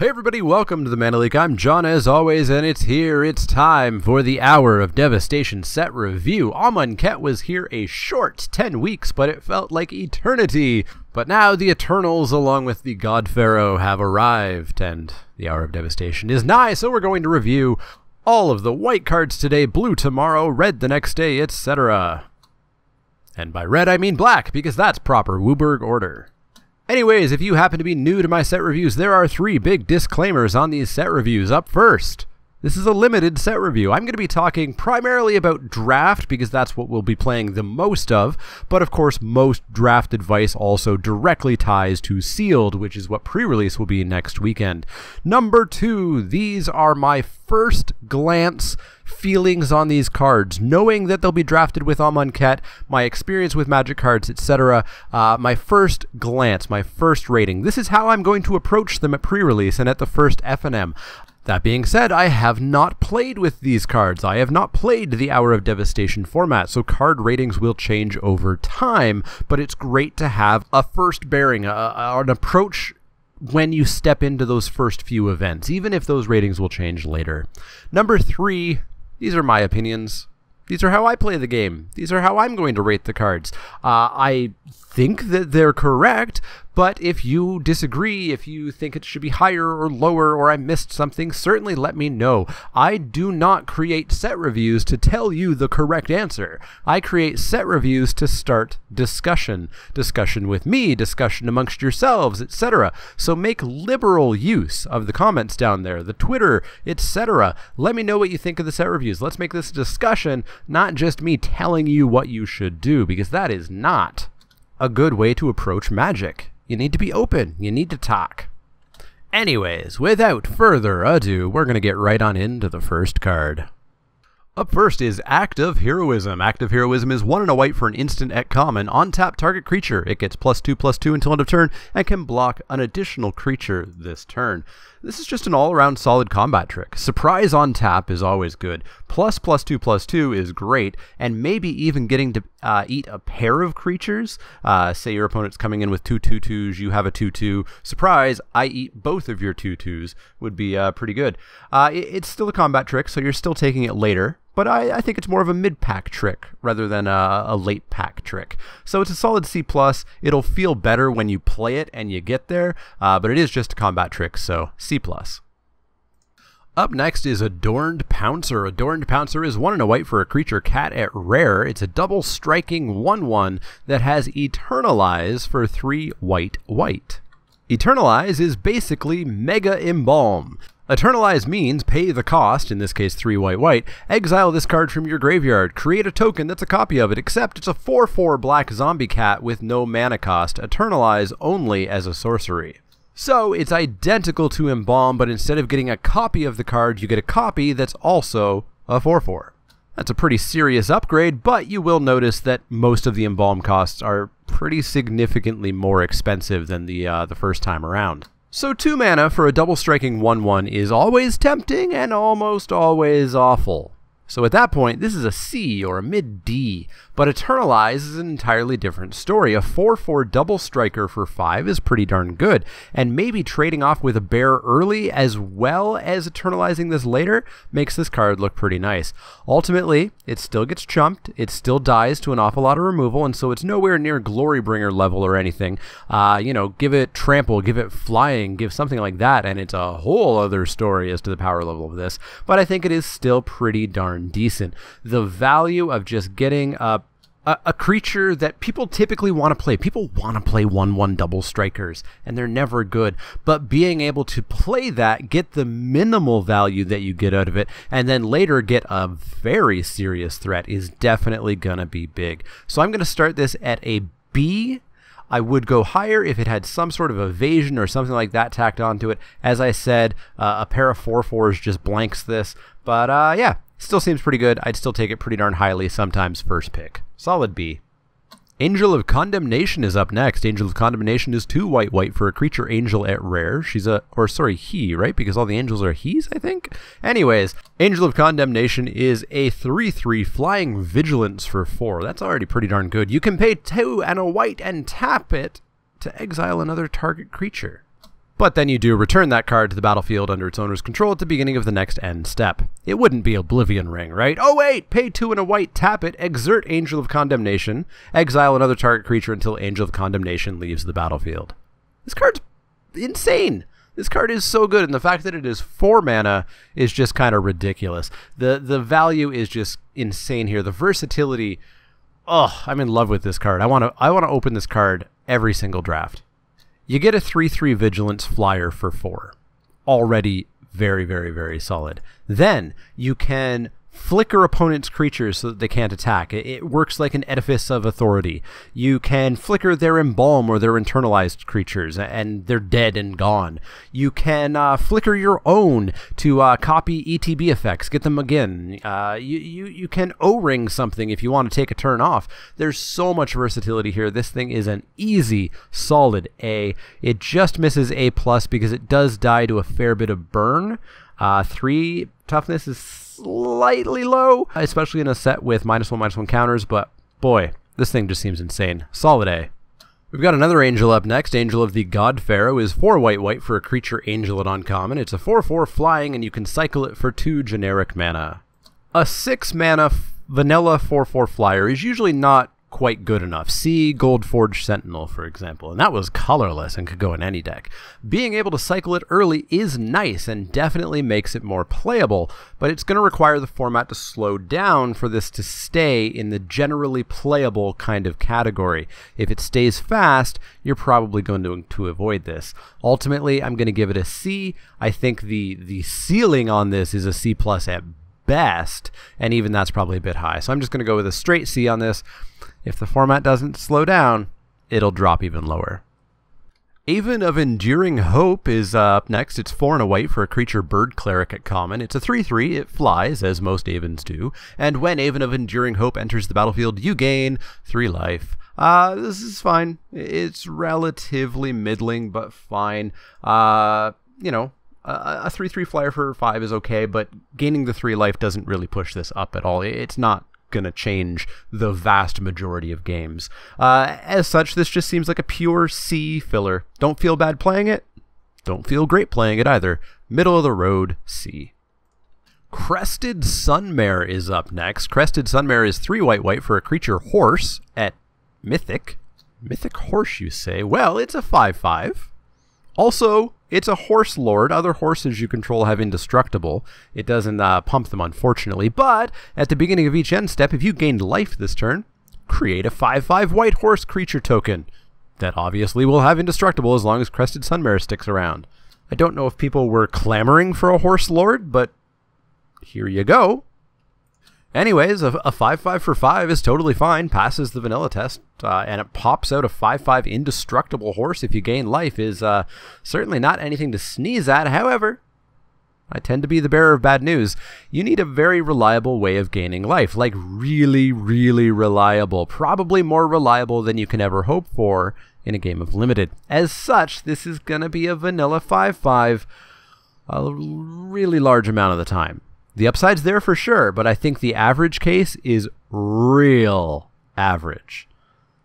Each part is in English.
Hey everybody, welcome to the Mana Leek. I'm John as always, and it's time for the Hour of Devastation set review. Amonkhet was here a short 10 weeks, but it felt like eternity. But now the Eternals, along with the God Pharaoh, have arrived, and the Hour of Devastation is nigh, so we're going to review all of the white cards today, blue tomorrow, red the next day, etc. And by red I mean black, because that's proper Wooburg order. Anyways, if you happen to be new to my set reviews, there are 3 big disclaimers on these set reviews. Up first, this is a limited set review. I'm going to be talking primarily about draft because that's what we'll be playing the most of, but of course most draft advice also directly ties to sealed, which is what pre-release will be next weekend. Number 2, these are my first glance feelings on these cards, knowing that they'll be drafted with Amonkhet, my experience with Magic cards, etc. My first glance, my first rating. This is how I'm going to approach them at pre-release and at the first FNM. That being said, I have not played with these cards. I have not played the Hour of Devastation format, so card ratings will change over time, but it's great to have a first bearing, an approach when you step into those first few events, even if those ratings will change later. Number 3, these are my opinions. These are how I play the game. These are how I'm going to rate the cards. I think that they're correct, but if you disagree, if you think it should be higher or lower, or I missed something, certainly let me know. I do not create set reviews to tell you the correct answer. I create set reviews to start discussion. Discussion with me, discussion amongst yourselves, etc. So make liberal use of the comments down there, the Twitter, etc. Let me know what you think of the set reviews. Let's make this a discussion, not just me telling you what you should do, because that is not a good way to approach Magic. You need to be open. You need to talk. Anyways, without further ado, we're going to get right on into the first card. Up first is Act of Heroism. Act of Heroism is 1 and a white for an instant at common. On tap target creature. It gets +2/+2 until end of turn and can block an additional creature this turn. This is just an all-around solid combat trick. Surprise on tap is always good. ++2/+2 is great, and maybe even getting to eat a pair of creatures. Say your opponent's coming in with 2/2/2s, you have a 2/2. Surprise, I eat both of your 2/2s would be pretty good. It's still a combat trick, so you're still taking it later. But I think it's more of a mid-pack trick rather than a late-pack trick. So it's a solid C+. It'll feel better when you play it and you get there, but it is just a combat trick, so C+. Up next is Adorned Pouncer. Adorned Pouncer is 1 and a white for a creature cat at rare. It's a double striking 1/1 that has Eternalize for 3 white. Eternalize is basically Mega Embalm. Eternalize means pay the cost, in this case 3 white, exile this card from your graveyard, create a token that's a copy of it, except it's a 4/4 black zombie cat with no mana cost, Eternalize only as a sorcery. So it's identical to Embalm, but instead of getting a copy of the card, you get a copy that's also a 4/4. That's a pretty serious upgrade, but you will notice that most of the Embalm costs are pretty significantly more expensive than the first time around. So 2 mana for a double striking 1/1 is always tempting and almost always awful. So at that point, this is a C or a mid-D, but Eternalize is an entirely different story. A 4/4 double striker for 5 is pretty darn good, and maybe trading off with a bear early as well as Eternalizing this later makes this card look pretty nice. Ultimately, it still gets chumped, it still dies to an awful lot of removal, and so it's nowhere near Glorybringer level or anything. Give it trample, give it flying, give something like that, and it's a whole other story as to the power level of this, but I think it is still pretty darn decent. The value of just getting a creature that people typically want to play. People want to play 1/1 double strikers, and they're never good. But being able to play that, get the minimal value that you get out of it, and then later get a very serious threat is definitely going to be big. So I'm going to start this at a B. I would go higher if it had some sort of evasion or something like that tacked onto it. As I said, a pair of 4/4s just blanks this. But yeah, still seems pretty good. I'd still take it pretty darn highly, sometimes first pick. Solid B. Angel of Condemnation is up next. Angel of Condemnation is 2 white for a creature angel at rare. She's he, right? Because all the angels are he's, I think? Anyways, Angel of Condemnation is a 3/3 flying vigilance for 4. That's already pretty darn good. You can pay 2 and a white and tap it to exile another target creature. But then you do return that card to the battlefield under its owner's control at the beginning of the next end step. It wouldn't be Oblivion Ring, right? Oh wait, pay 2 and a white, tap it, exert Angel of Condemnation, exile another target creature until Angel of Condemnation leaves the battlefield. This card's insane. This card is so good, and the fact that it is 4 mana is just kind of ridiculous. The value is just insane here. The versatility, oh, I'm in love with this card. I want to open this card every single draft. You get a 3/3 Vigilance flyer for 4. Already very, very, very solid. Then you can flicker opponents' creatures so that they can't attack. It works like an Edifice of Authority. You can flicker their Embalm or their internalized creatures, and they're dead and gone. You can flicker your own to copy ETB effects, get them again. You can O-ring something if you want to take a turn off. There's so much versatility here. This thing is an easy, solid A. It just misses A+ because it does die to a fair bit of burn. 3 toughness is slightly low, especially in a set with -1/-1 counters, but boy, this thing just seems insane. Solid A. We've got another angel up next. Angel of the God Pharaoh is 4 white for a creature angel at uncommon. It's a 4/4 flying, and you can cycle it for 2 generic mana. A 6 mana vanilla 4/4 flyer is usually not quite good enough. See Goldforge Sentinel, for example, and that was colorless and could go in any deck. Being able to cycle it early is nice and definitely makes it more playable, but it's going to require the format to slow down for this to stay in the generally playable kind of category. If it stays fast, you're probably going to avoid this. Ultimately, I'm going to give it a C. I think the ceiling on this is a C+ at best, and even that's probably a bit high. So I'm just going to go with a straight C on this. If the format doesn't slow down, it'll drop even lower. Haven of Enduring Hope is up next. It's 4 and a white for a creature Bird Cleric at common. It's a 3/3. It flies, as most Havens do. And when Haven of Enduring Hope enters the battlefield, you gain 3 life. This is fine. It's relatively middling, but fine. You know, a 3/3 flyer for 5 is okay, but gaining the 3 life doesn't really push this up at all. It's not going to change the vast majority of games. As such, this just seems like a pure C filler. Don't feel bad playing it. Don't feel great playing it either. Middle of the road C. Crested Sunmare is up next. Crested Sunmare is 3 white for a creature horse at Mythic. Mythic horse, you say? Well, it's a 5/5. Also, it's a horse lord. Other horses you control have indestructible. It doesn't pump them, unfortunately. But at the beginning of each end step, if you gained life this turn, create a 5/5 white horse creature token. That obviously will have indestructible as long as Crested Sunmare sticks around. I don't know if people were clamoring for a horse lord, but here you go. Anyways, a 5/5 for 5 is totally fine, passes the vanilla test, and it pops out a 5/5 indestructible horse if you gain life is certainly not anything to sneeze at. However, I tend to be the bearer of bad news. You need a very reliable way of gaining life, like really, really reliable, probably more reliable than you can ever hope for in a game of Limited. As such, this is going to be a vanilla 5/5 a really large amount of the time. The upside's there for sure, but I think the average case is real average.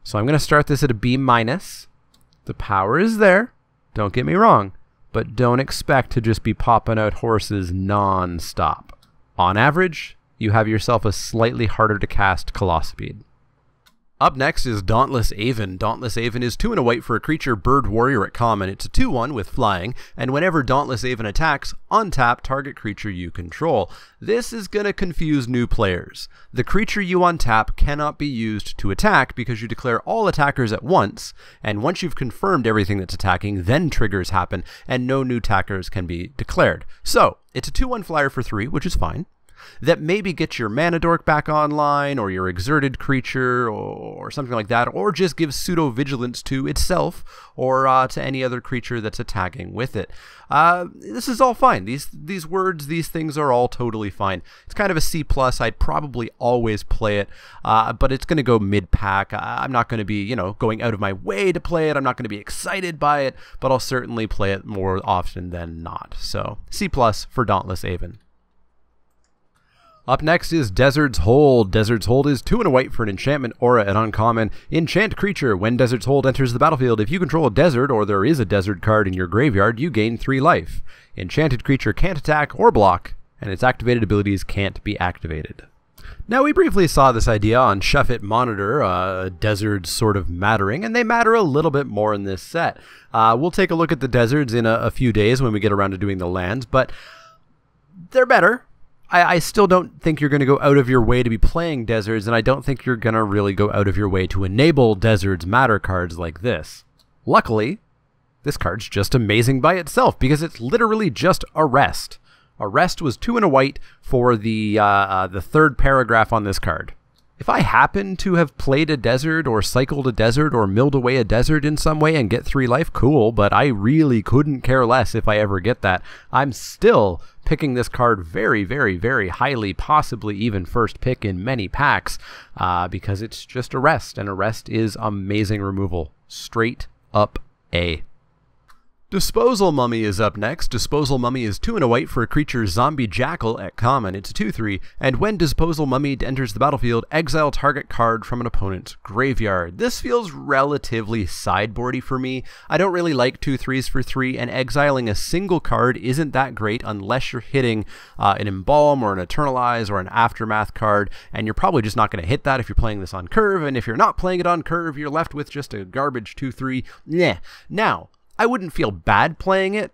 So I'm going to start this at a B-. The power is there, don't get me wrong, but don't expect to just be popping out horses non-stop. On average, you have yourself a slightly harder to cast Colossipede. Up next is Dauntless Aven. Dauntless Aven is 2 and a white for a creature Bird Warrior at common. It's a 2/1 with flying, and whenever Dauntless Aven attacks, untap target creature you control. This is going to confuse new players. The creature you untap cannot be used to attack because you declare all attackers at once, and once you've confirmed everything that's attacking, then triggers happen, and no new attackers can be declared. So, it's a 2/1 flyer for 3, which is fine. That maybe gets your Mana Dork back online, or your Exerted creature, or something like that, or just gives Pseudo Vigilance to itself, or to any other creature that's attacking with it. This is all fine. These words, these things are all totally fine. It's kind of a C+. I'd probably always play it, but it's going to go mid-pack. I'm not going to be, going out of my way to play it. I'm not going to be excited by it, but I'll certainly play it more often than not. So, C+ for Dauntless Aven. Up next is Desert's Hold. Desert's Hold is 2 and a white for an enchantment, aura, and uncommon. Enchant creature. When Desert's Hold enters the battlefield, if you control a desert or there is a desert card in your graveyard, you gain 3 life. Enchanted creature can't attack or block, and its activated abilities can't be activated. Now, we briefly saw this idea on Shuffit Monitor, deserts sort of mattering, and they matter a little bit more in this set. We'll take a look at the deserts in a few days when we get around to doing the lands, but they're better. I still don't think you're going to go out of your way to be playing deserts, and I don't think you're going to really go out of your way to enable deserts matter cards like this. Luckily, this card's just amazing by itself, because it's literally just Arrest. Arrest was 2 and a white for the third paragraph on this card. If I happen to have played a desert or cycled a desert or milled away a desert in some way and get 3 life, cool, but I really couldn't care less if I ever get that. I'm still picking this card very, very, very highly, possibly even first pick in many packs, because it's just Arrest, and Arrest is amazing removal. Straight up A. Disposal Mummy is up next. Disposal Mummy is 2 and a white for a creature Zombie Jackal at common. It's a 2/3, and when Disposal Mummy enters the battlefield, exile target card from an opponent's graveyard. This feels relatively sideboardy for me. I don't really like 2/3s for 3, and exiling a single card isn't that great unless you're hitting an Embalm or an Eternalize or an Aftermath card, and you're probably just not going to hit that if you're playing this on curve, and if you're not playing it on curve, you're left with just a garbage 2/3. Nah. Now, I wouldn't feel bad playing a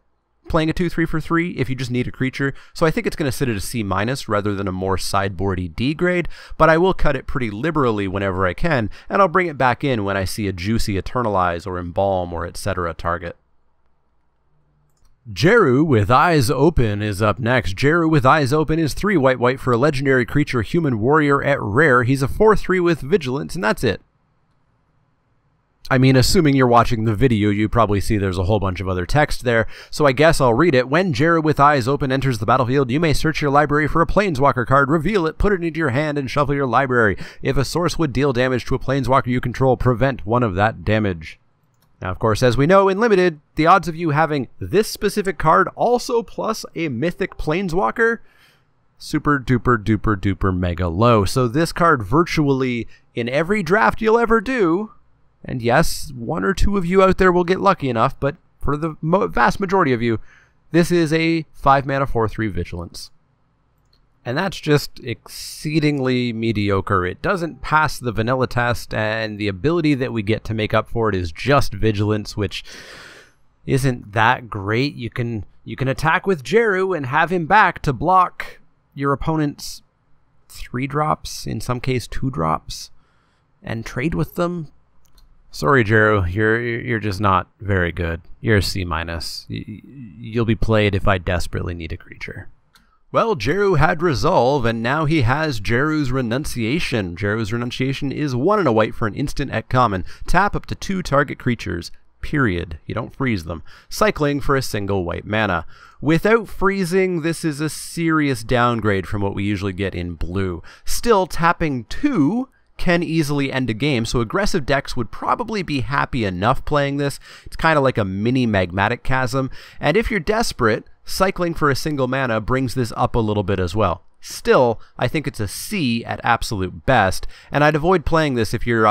2/3 for 3 if you just need a creature, so I think it's going to sit at a C- rather than a more sideboardy D grade, but I will cut it pretty liberally whenever I can, and I'll bring it back in when I see a juicy Eternalize or Embalm or etc. target. Jeru with Eyes Open is up next. Jeru with Eyes Open is 3 white for a legendary creature human warrior at rare. He's a 4/3 with Vigilance, and that's it. I mean, assuming you're watching the video, you probably see there's a whole bunch of other text there, so I guess I'll read it. When Jeru with Eyes Open enters the battlefield, you may search your library for a Planeswalker card, reveal it, put it into your hand, and shuffle your library. If a source would deal damage to a Planeswalker you control, prevent 1 of that damage. Now, of course, as we know, in Limited, the odds of you having this specific card also plus a Mythic Planeswalker, super duper duper duper mega low. So this card virtually in every draft you'll ever do, and yes, 1 or 2 of you out there will get lucky enough, but for the vast majority of you, this is a 5-mana 4/3 Vigilance. And that's just exceedingly mediocre. It doesn't pass the vanilla test, and the ability that we get to make up for it is just Vigilance, which isn't that great. You can attack with Jeru and have him back to block your opponent's 3-drops, in some case 2-drops, and trade with them. Sorry, Jeru, you're just not very good. You're a C-. You'll be played if I desperately need a creature. Well, Jeru had Resolve, and now he has Jeru's Renunciation. Jeru's Renunciation is 1 and a white for an instant at common. Tap up to 2 target creatures, period. You don't freeze them. Cycling for a single white mana. Without freezing, this is a serious downgrade from what we usually get in blue. Still, tapping 2 can easily end a game, so aggressive decks would probably be happy enough playing this. It's kind of like a mini Magmatic Chasm, and if you're desperate, cycling for a single mana brings this up a little bit as well. Still, I think it's a C at absolute best, and I'd avoid playing this if you're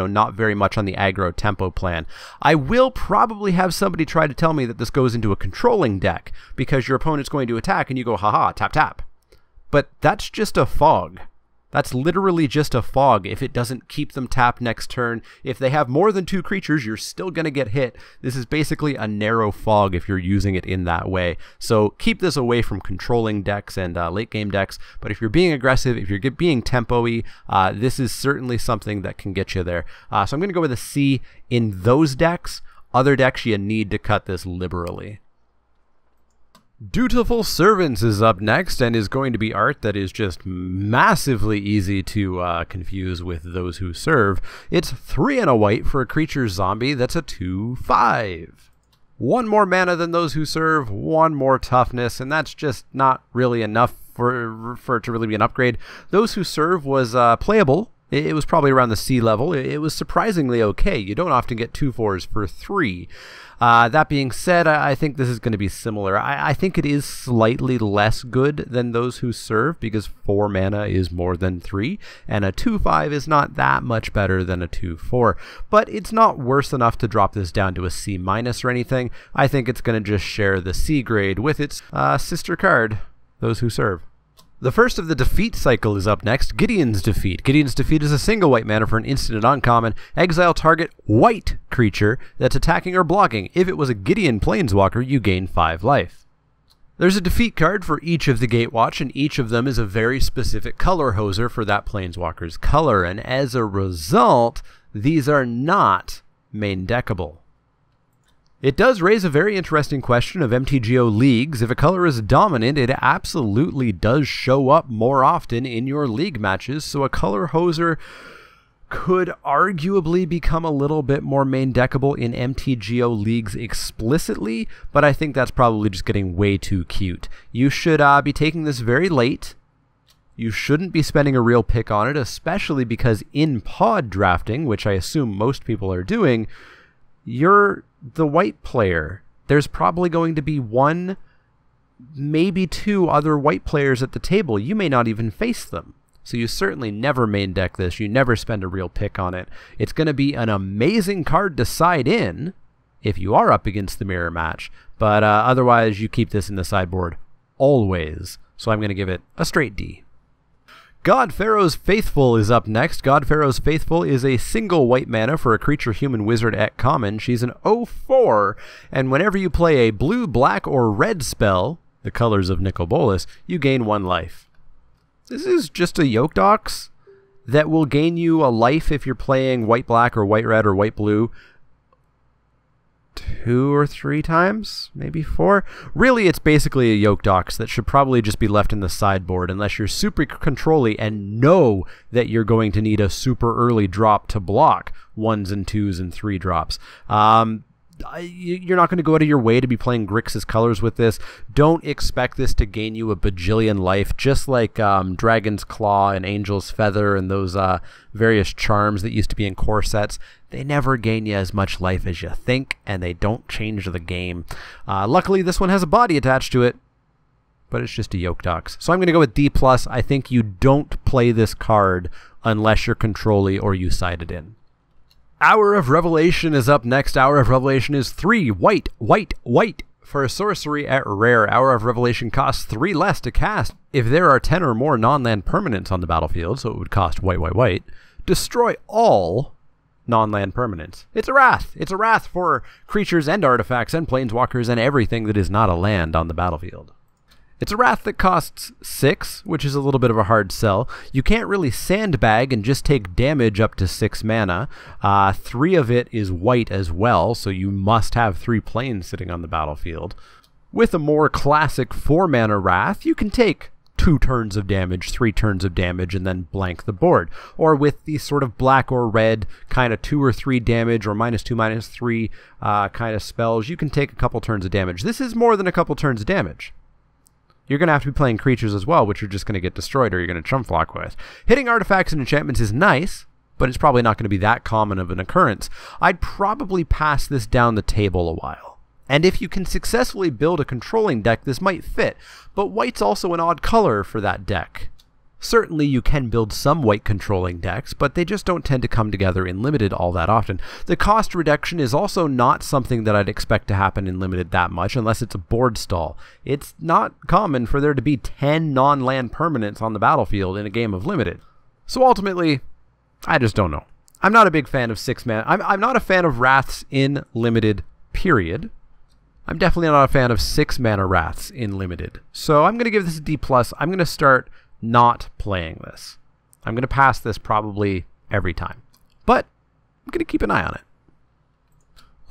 not very much on the aggro tempo plan. I will probably have somebody try to tell me that this goes into a controlling deck, because your opponent's going to attack and you go, haha, tap tap. But that's just a fog. That's literally just a fog if it doesn't keep them tapped next turn. If they have more than 2 creatures, you're still going to get hit. This is basically a narrow fog if you're using it in that way. So keep this away from controlling decks and late game decks. But if you're being aggressive, if you're being tempo-y, this is certainly something that can get you there. So I'm going to go with a C in those decks. Other decks, you need to cut this liberally. Dutiful Servants is up next, and is going to be art that is just massively easy to confuse with Those Who Serve. It's 3 and a white for a creature zombie that's a 2/5. 1 more mana than Those Who Serve, 1 more toughness, and that's just not really enough for it to really be an upgrade. Those Who Serve was playable It was probably around the C level. It was surprisingly okay. You don't often get 2/4s for 3. That being said, I think this is going to be similar. I think it is slightly less good than those who serve because 4 mana is more than 3, and a 2/5 is not that much better than a 2/4. But it's not worse enough to drop this down to a C- or anything. I think it's going to just share the C grade with its sister card, those who serve. The first of the defeat cycle is up next, Gideon's Defeat. Gideon's Defeat is a single white mana for an instant and uncommon. Exile target white creature that's attacking or blocking. If it was a Gideon Planeswalker, you gain 5 life. There's a defeat card for each of the Gatewatch, and each of them is a very specific color hoser for that Planeswalker's color, and as a result, these are not main deckable. It does raise a very interesting question of MTGO leagues. If a color is dominant, it absolutely does show up more often in your league matches, so a color hoser could arguably become a little bit more main deckable in MTGO leagues explicitly, but I think that's probably just getting way too cute. You should be taking this very late. You shouldn't be spending a real pick on it, especially because in pod drafting, which I assume most people are doing, you're the white player. There's probably going to be 1, maybe 2 other white players at the table. You may not even face them. So you certainly never main deck this. You never spend a real pick on it. It's going to be an amazing card to side in if you are up against the mirror match. But otherwise, you keep this in the sideboard always. So I'm going to give it a straight D. God Pharaoh's Faithful is up next. God Pharaoh's Faithful is a single white mana for a creature human wizard at common. She's an 0/4, and whenever you play a blue, black, or red spell, the colors of Nicol Bolas, you gain 1 life. This is just a Yolk-Dox that will gain you a life if you're playing white, black, or white, red, or white, blue 2 or 3 times, maybe 4. Really, it's basically a Yolk-Dox that should probably just be left in the sideboard unless you're super controlly and know that you're going to need a super early drop to block 1s and 2s and 3 drops. You're not going to go out of your way to be playing Grixis colors with this. Don't expect this to gain you a bajillion life, just like Dragon's Claw and Angel's Feather and those various charms that used to be in core sets. They never gain you as much life as you think, and they don't change the game. Luckily, this one has a body attached to it, but it's just a Yolk-Dox. So I'm going to go with D+. I think you don't play this card unless you're controlly or you side it in. Hour of Revelation is up next. Hour of Revelation is 3 white, white, white for a sorcery at rare. Hour of Revelation costs 3 less to cast. If there are 10 or more non-land permanents on the battlefield, so it would cost white, white, white, destroy all non-land permanents. It's a wrath. It's a wrath for creatures and artifacts and planeswalkers and everything that is not a land on the battlefield. It's a wrath that costs 6, which is a little bit of a hard sell. You can't really sandbag and just take damage up to 6 mana. 3 of it is white as well, so you must have 3 planes sitting on the battlefield. With a more classic 4 mana wrath, you can take 2 turns of damage, 3 turns of damage, and then blank the board. Or with these sort of black or red kind of 2 or 3 damage or -2, -3 kind of spells, you can take a couple turns of damage. This is more than a couple turns of damage. You're going to have to be playing creatures as well, which you're just going to get destroyed or you're going to chump block with. Hitting artifacts and enchantments is nice, but it's probably not going to be that common of an occurrence. I'd probably pass this down the table a while. And if you can successfully build a controlling deck, this might fit. But white's also an odd color for that deck. Certainly you can build some white controlling decks, but they just don't tend to come together in Limited all that often. The cost reduction is also not something that I'd expect to happen in Limited that much, unless it's a board stall. It's not common for there to be 10 non-land permanents on the battlefield in a game of Limited. So ultimately, I just don't know. I'm not a big fan of 6 mana. I'm not a fan of Wraths in Limited, period. I'm definitely not a fan of 6 mana Wraths in Limited. So I'm going to give this a D+. I'm going to start not playing this. I'm going to pass this probably every time, but I'm going to keep an eye on it.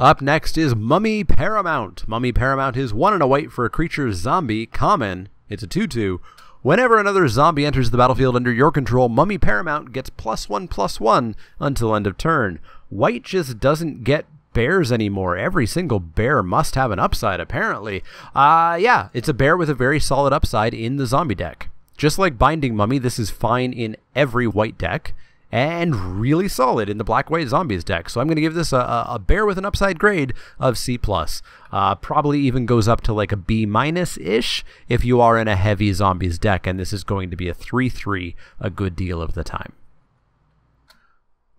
Up next is Mummy Paramount. Mummy Paramount is 1 and a white for a creature zombie, common. It's a 2/2. Whenever another zombie enters the battlefield under your control, Mummy Paramount gets +1/+1 until end of turn. White just doesn't get bears anymore. Every single bear must have an upside, apparently. Yeah, it's a bear with a very solid upside in the zombie deck. Just like Binding Mummy, this is fine in every white deck, and really solid in the black-white zombies deck. So I'm going to give this a bear with an upside grade of C+. Probably even goes up to like a B-ish if you are in a heavy zombies deck, and this is going to be a 3-3 a good deal of the time.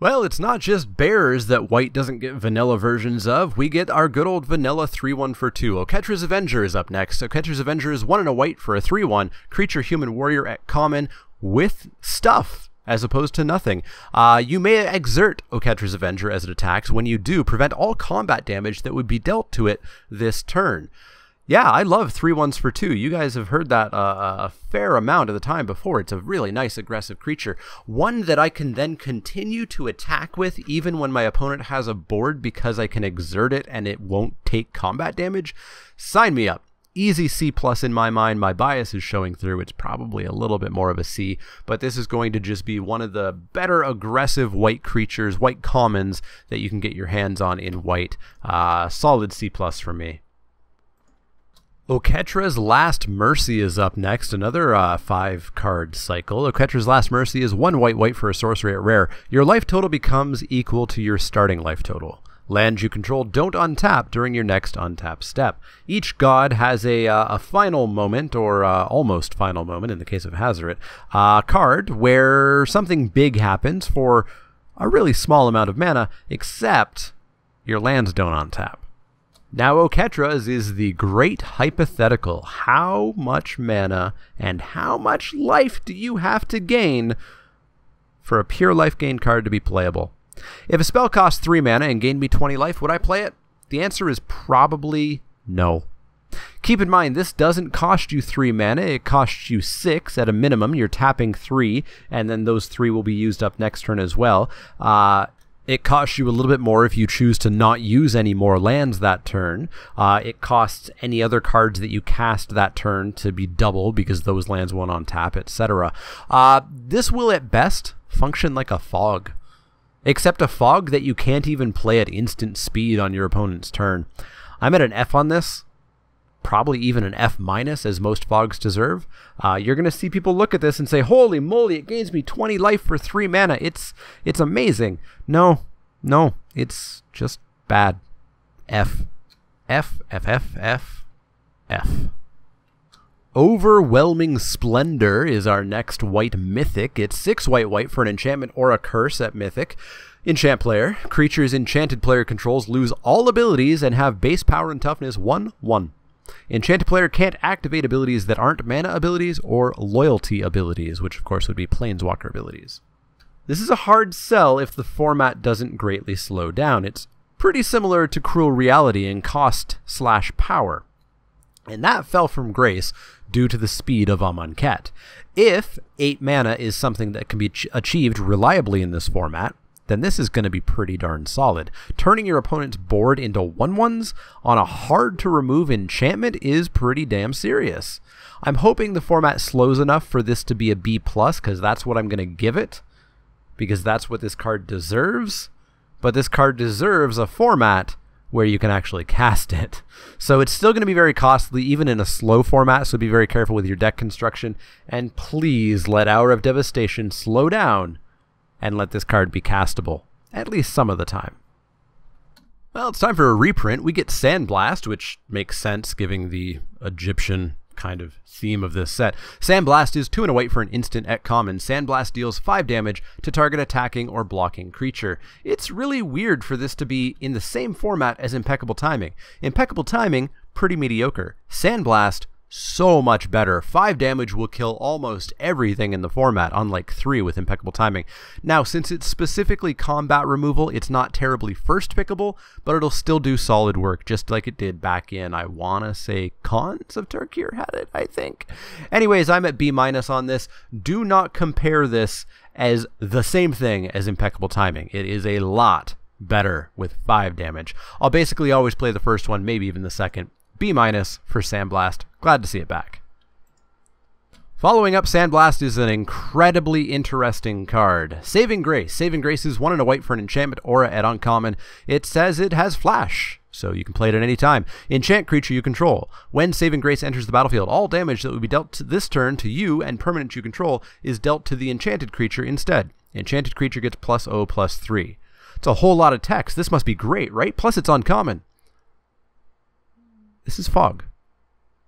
Well, it's not just bears that white doesn't get vanilla versions of. We get our good old vanilla 3-1 for 2. Oketra's Avenger is up next. Oketra's Avenger is 1 and a white for a 3-1. Creature, human, warrior at common with stuff as opposed to nothing. You may exert Oketra's Avenger as it attacks. When you do, prevent all combat damage that would be dealt to it this turn. Yeah, I love 3-1s for 2. You guys have heard that a fair amount of the time before. It's a really nice aggressive creature. One that I can then continue to attack with even when my opponent has a board because I can exert it and it won't take combat damage. Sign me up. Easy C+ in my mind. My bias is showing through. It's probably a little bit more of a C, but this is going to just be one of the better aggressive white creatures, white commons that you can get your hands on in white. Solid C+ for me. Oketra's Last Mercy is up next, another 5-card cycle. Oketra's Last Mercy is 1 white for a sorcery at rare. Your life total becomes equal to your starting life total. Lands you control don't untap during your next untap step. Each god has a final moment, or almost final moment in the case of Hazoret, card where something big happens for a really small amount of mana, except your lands don't untap. Now Oketra's is the great hypothetical. How much mana and how much life do you have to gain for a pure life gain card to be playable? If a spell costs 3 mana and gained me 20 life, would I play it? The answer is probably no. Keep in mind, this doesn't cost you 3 mana, it costs you 6 at a minimum. You're tapping 3, and then those 3 will be used up next turn as well. It costs you a little bit more if you choose to not use any more lands that turn. It costs any other cards that you cast that turn to be doubled because those lands won't on tap, etc. This will at best function like a fog, except a fog that you can't even play at instant speed on your opponent's turn. I'm at an F on this. Probably even an F- as most fogs deserve. You're going to see people look at this and say, holy moly, it gains me 20 life for 3 mana. It's amazing. No, it's just bad. F. F, F, F, F, F. Overwhelming Splendor is our next white mythic. It's 6 white for an enchantment or a curse at mythic. Enchant player. Creatures enchanted player controls lose all abilities and have base power and toughness 1/1. Enchanted player can't activate abilities that aren't mana abilities or loyalty abilities, which of course would be planeswalker abilities. This is a hard sell if the format doesn't greatly slow down. It's pretty similar to Cruel Reality in cost/power. And that fell from grace due to the speed of Amonkhet. If 8 mana is something that can be achieved reliably in this format, then this is going to be pretty darn solid. Turning your opponent's board into 1/1s on a hard-to-remove enchantment is pretty damn serious. I'm hoping the format slows enough for this to be a B+, because that's what I'm going to give it, because that's what this card deserves. But this card deserves a format where you can actually cast it. So it's still going to be very costly, even in a slow format, so be very careful with your deck construction. And please let Hour of Devastation slow down and let this card be castable, at least some of the time. Well, it's time for a reprint. We get Sandblast, which makes sense given the Egyptian kind of theme of this set. Sandblast is 2 and a white for an instant at common. Sandblast deals 5 damage to target attacking or blocking creature. It's really weird for this to be in the same format as Impeccable Timing. Impeccable Timing, pretty mediocre. Sandblast, so much better. 5 damage will kill almost everything in the format, unlike 3 with Impeccable Timing. Now, since it's specifically combat removal, it's not terribly first pickable, but it'll still do solid work, just like it did back in, I want to say, Khans of Tarkir had it, I think. Anyways, I'm at B- on this. Do not compare this as the same thing as Impeccable Timing. It is a lot better with 5 damage. I'll basically always play the first one, maybe even the second. B- for Sandblast. Glad to see it back. Following up, Sandblast is an incredibly interesting card. Saving Grace. Saving Grace is 1 and a white for an enchantment aura at uncommon. It says it has flash, so you can play it at any time. Enchant creature you control. When Saving Grace enters the battlefield, all damage that would be dealt to this turn to you and permanent you control is dealt to the enchanted creature instead. Enchanted creature gets +0/+3. It's a whole lot of text. This must be great, right? Plus it's uncommon. This is fog.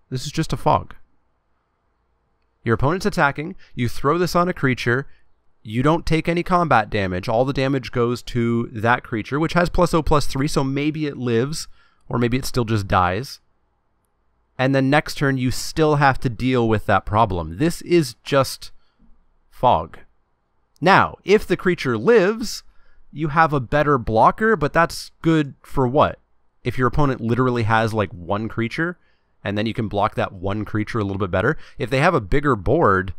This is just a fog. Your opponent's attacking. You throw this on a creature. You don't take any combat damage. All the damage goes to that creature, which has +0/+3, so maybe it lives, or maybe it still just dies. And then next turn, you still have to deal with that problem. This is just fog. Now, if the creature lives, you have a better blocker, but that's good for what? If your opponent literally has like one creature, and then you can block that one creature a little bit better. If they have a bigger board,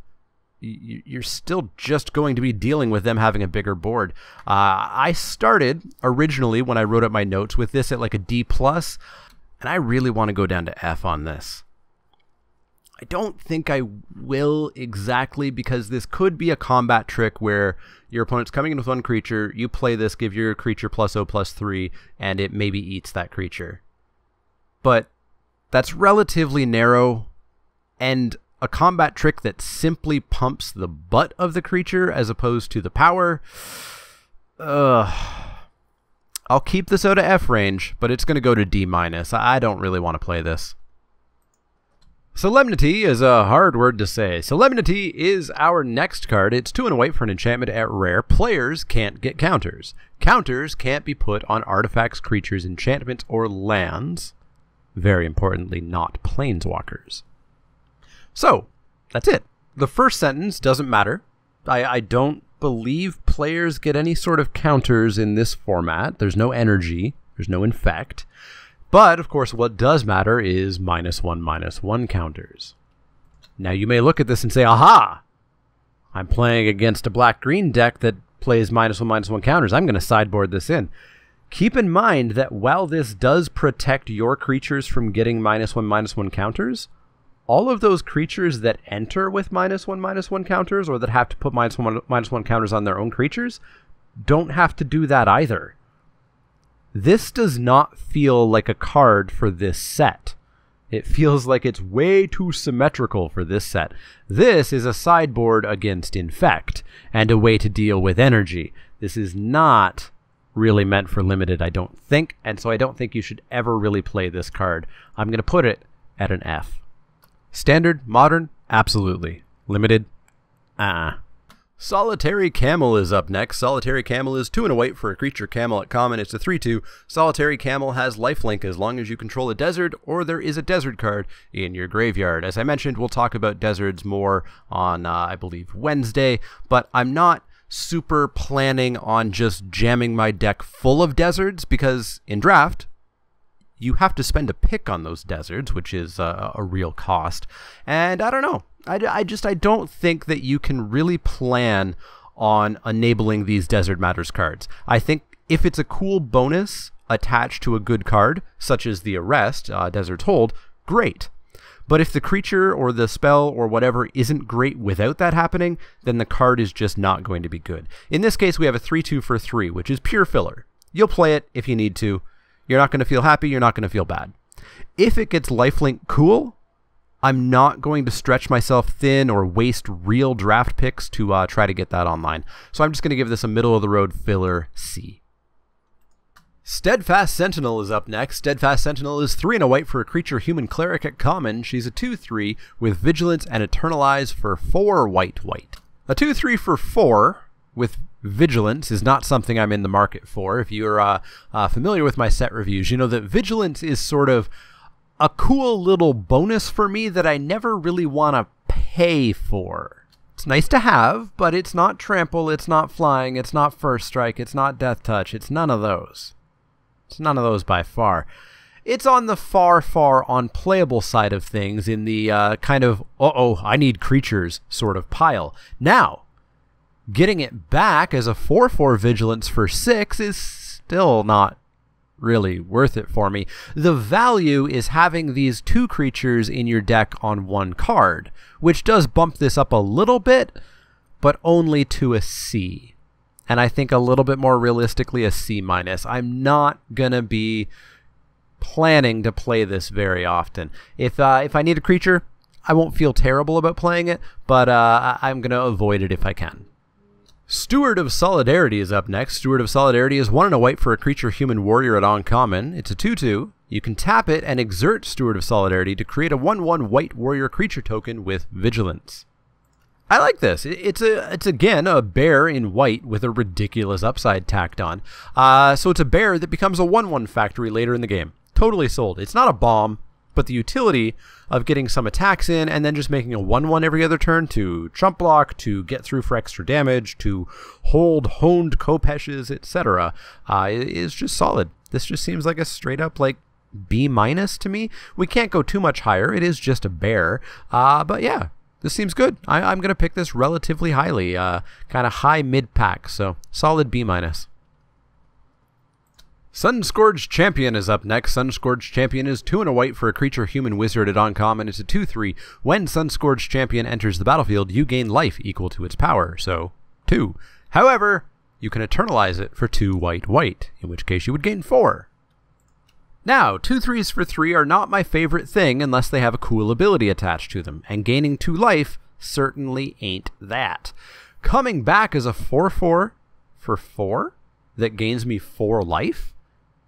you're still just going to be dealing with them having a bigger board. I started originally when I wrote up my notes with this at like a D+, and I really want to go down to F on this. I don't think I will exactly, because this could be a combat trick where your opponent's coming in with one creature, you play this, give your creature +0/+3, and it maybe eats that creature. But that's relatively narrow, and a combat trick that simply pumps the butt of the creature as opposed to the power. I'll keep this out of F range, but it's going to go to D-. I don't really want to play this. Solemnity is a hard word to say. Solemnity is our next card. It's 2 and a white for an enchantment at rare. Players can't get counters. Counters can't be put on artifacts, creatures, enchantments, or lands. Very importantly, not planeswalkers. So, that's it. The first sentence doesn't matter. I don't believe players get any sort of counters in this format. There's no energy. There's no infect. But, of course, what does matter is -1/-1 counters. Now, you may look at this and say, aha! I'm playing against a black-green deck that plays -1/-1 counters. I'm going to sideboard this in. Keep in mind that while this does protect your creatures from getting -1/-1 counters, all of those creatures that enter with -1/-1 counters, or that have to put -1/-1 counters on their own creatures, don't have to do that either. This does not feel like a card for this set. It feels like it's way too symmetrical for this set. This is a sideboard against infect, and a way to deal with energy. This is not really meant for limited, I don't think, and so I don't think you should ever really play this card. I'm going to put it at an F. Standard, modern, absolutely. Limited, Solitary Camel is up next. Solitary Camel is 2 and a white for a creature camel at common. It's a 3/2. Solitary Camel has lifelink as long as you control a desert or there is a desert card in your graveyard. As I mentioned, we'll talk about deserts more on, I believe, Wednesday, but I'm not super planning on just jamming my deck full of deserts, because in draft, you have to spend a pick on those deserts, which is a real cost. And I don't know. I don't think that you can really plan on enabling these Desert Matters cards. I think if it's a cool bonus attached to a good card, such as the Arrest, Desert's Hold, great. But if the creature or the spell or whatever isn't great without that happening, then the card is just not going to be good. In this case, we have a 3/2 for 3, which is pure filler. You'll play it if you need to. You're not going to feel happy. You're not going to feel bad. If it gets lifelink, cool. I'm not going to stretch myself thin or waste real draft picks to try to get that online. So I'm just going to give this a middle-of-the-road filler C. Steadfast Sentinel is up next. Steadfast Sentinel is 3 and a white for a creature human cleric at common. She's a 2/3 with Vigilance and Eternalize for 4 white. A 2/3 for 4 with Vigilance is not something I'm in the market for. If you're familiar with my set reviews, you know that Vigilance is sort of a cool little bonus for me that I never really want to pay for. It's nice to have, but it's not trample, it's not flying, it's not first strike, it's not death touch, it's none of those. It's none of those by far. It's on the far unplayable side of things in the kind of, I need creatures sort of pile. Now, getting it back as a 4/4 Vigilance for 6 is still not really worth it for me. The value is having these 2 creatures in your deck on 1 card, which does bump this up a little bit, but only to a C. And I think a little bit more realistically a C-. I'm not gonna be planning to play this very often. If I need a creature, I won't feel terrible about playing it, but I'm gonna avoid it if I can. Steward of Solidarity is up next. Steward of Solidarity is 1 and a white for a creature human warrior at uncommon. It's a 2/2. You can tap it and exert Steward of Solidarity to create a 1/1 white warrior creature token with Vigilance. I like this. It's again a bear in white with a ridiculous upside tacked on. So it's a bear that becomes a 1/1 factory later in the game. Totally sold. It's not a bomb, but the utility of getting some attacks in and then just making a 1/1 every other turn to chump block, to get through for extra damage, to hold honed Kopeshes, etc. Is just solid. This just seems like a straight up like B- to me. We can't go too much higher. It is just a bear. But yeah, this seems good. I'm going to pick this relatively highly, kind of high mid-pack, so solid B-. Sunscourged Champion is up next. Sunscourged Champion is 2 and a white for a creature human wizard at uncommon. It's a 2/3. When Sunscourged Champion enters the battlefield, you gain life equal to its power, so 2. However, you can eternalize it for 2 white, in which case you would gain 4. Now, 2/3s for 3 are not my favorite thing unless they have a cool ability attached to them, and gaining 2 life certainly ain't that. Coming back as a 4/4 for 4 that gains me 4 life?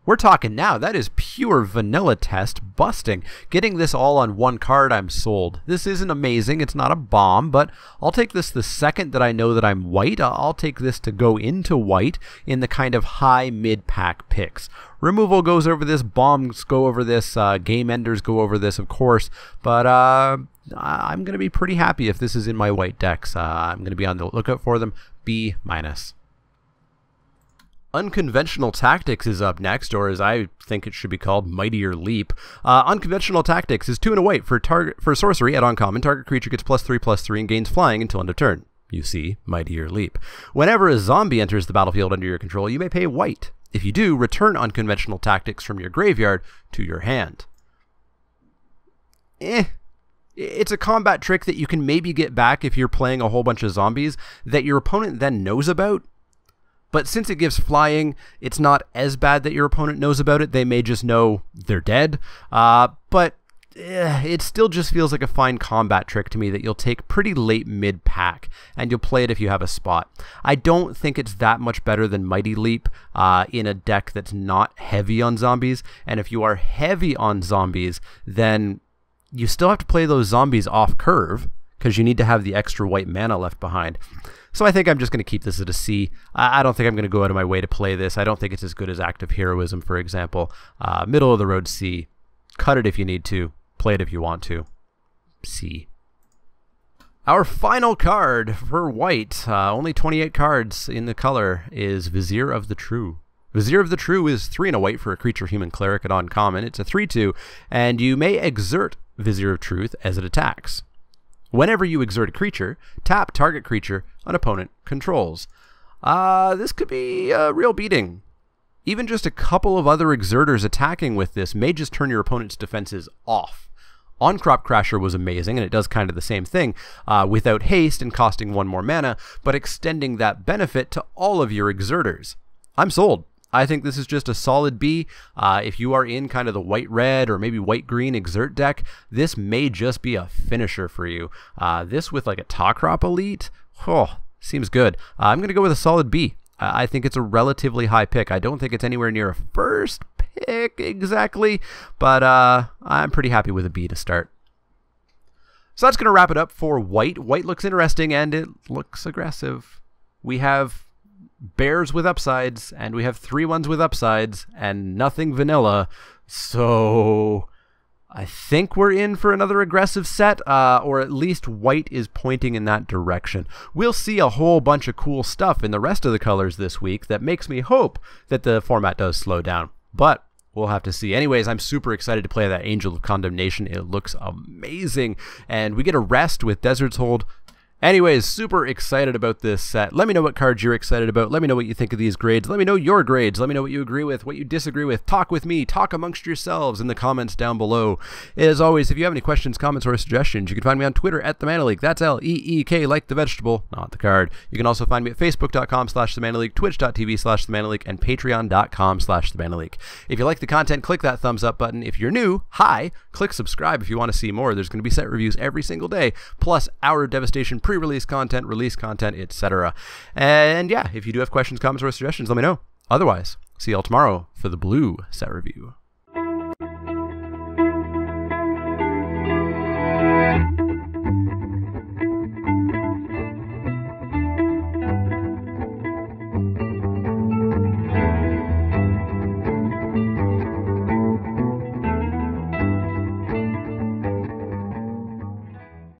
We're talking now. That is pure vanilla test busting. Getting this all on 1 card, I'm sold. This isn't amazing. It's not a bomb, but I'll take this the second that I know that I'm white. I'll take this to go into white in the kind of high mid-pack picks. Removal goes over this. Bombs go over this. Game enders go over this, of course. But I'm going to be pretty happy if this is in my white decks. I'm going to be on the lookout for them. B-. Unconventional Tactics is up next, or as I think it should be called, Mightier Leap. Unconventional Tactics is 2 and a white for sorcery at uncommon. Target creature gets +3/+3 and gains flying until end of turn. You see, Mightier Leap. Whenever a zombie enters the battlefield under your control, you may pay white. If you do, return Unconventional Tactics from your graveyard to your hand. It's a combat trick that you can maybe get back if you're playing a whole bunch of zombies that your opponent then knows about. But since it gives flying, it's not as bad that your opponent knows about it. They may just know they're dead. But it still just feels like a fine combat trick to me that you'll take pretty late mid-pack, and you'll play it if you have a spot. I don't think it's that much better than Mighty Leap in a deck that's not heavy on zombies. And if you are heavy on zombies, then you still have to play those zombies off curve because you need to have the extra white mana left behind. So I think I'm just going to keep this at a C. I don't think I'm going to go out of my way to play this. I don't think it's as good as Active Heroism, for example. Middle of the road C. Cut it if you need to. Play it if you want to. C. Our final card for white, only 28 cards in the color, is Vizier of the True. Vizier of the True is 3 and a white for a creature human cleric at uncommon. It's a 3/2, and you may exert Vizier of Truth as it attacks. Whenever you exert a creature, tap target creature an opponent controls. This could be a real beating. Even just a couple of other exerters attacking with this may just turn your opponent's defenses off. On-Crop Crasher was amazing, and it does kind of the same thing without haste and costing 1 more mana, but extending that benefit to all of your exerters. I'm sold. I think this is just a solid B. If you are in kind of the white-red or maybe white-green exert deck, this may just be a finisher for you. This with like a Tawcrop Elite, seems good. I'm going to go with a solid B. I think it's a relatively high pick. I don't think it's anywhere near a first pick exactly, but I'm pretty happy with a B to start. So that's going to wrap it up for white. White looks interesting and it looks aggressive. We have bears with upsides, and we have 3/1s with upsides, and nothing vanilla. So I think we're in for another aggressive set, or at least white is pointing in that direction. We'll see a whole bunch of cool stuff in the rest of the colors this week that makes me hope that the format does slow down. But we'll have to see. Anyways, I'm super excited to play that Angel of Condemnation. It looks amazing, and we get a rest with Desert's Hold. Anyways, super excited about this set. Let me know what cards you're excited about. Let me know what you think of these grades. Let me know your grades. Let me know what you agree with, what you disagree with. Talk with me. Talk amongst yourselves in the comments down below. As always, if you have any questions, comments, or suggestions, you can find me on Twitter at @TheManaLeak. That's L-E-E-K, like the vegetable, not the card. You can also find me at Facebook.com/TheManaLeak, Twitch.tv/TheManaLeak, and Patreon.com/TheManaLeak. If you like the content, click that thumbs up button. If you're new, hi, click subscribe if you want to see more. There's going to be set reviews every single day, plus our Devastation preview pre-release content, release content, etc. And yeah, if you do have questions, comments, or suggestions, let me know. Otherwise, see y'all tomorrow for the blue set review.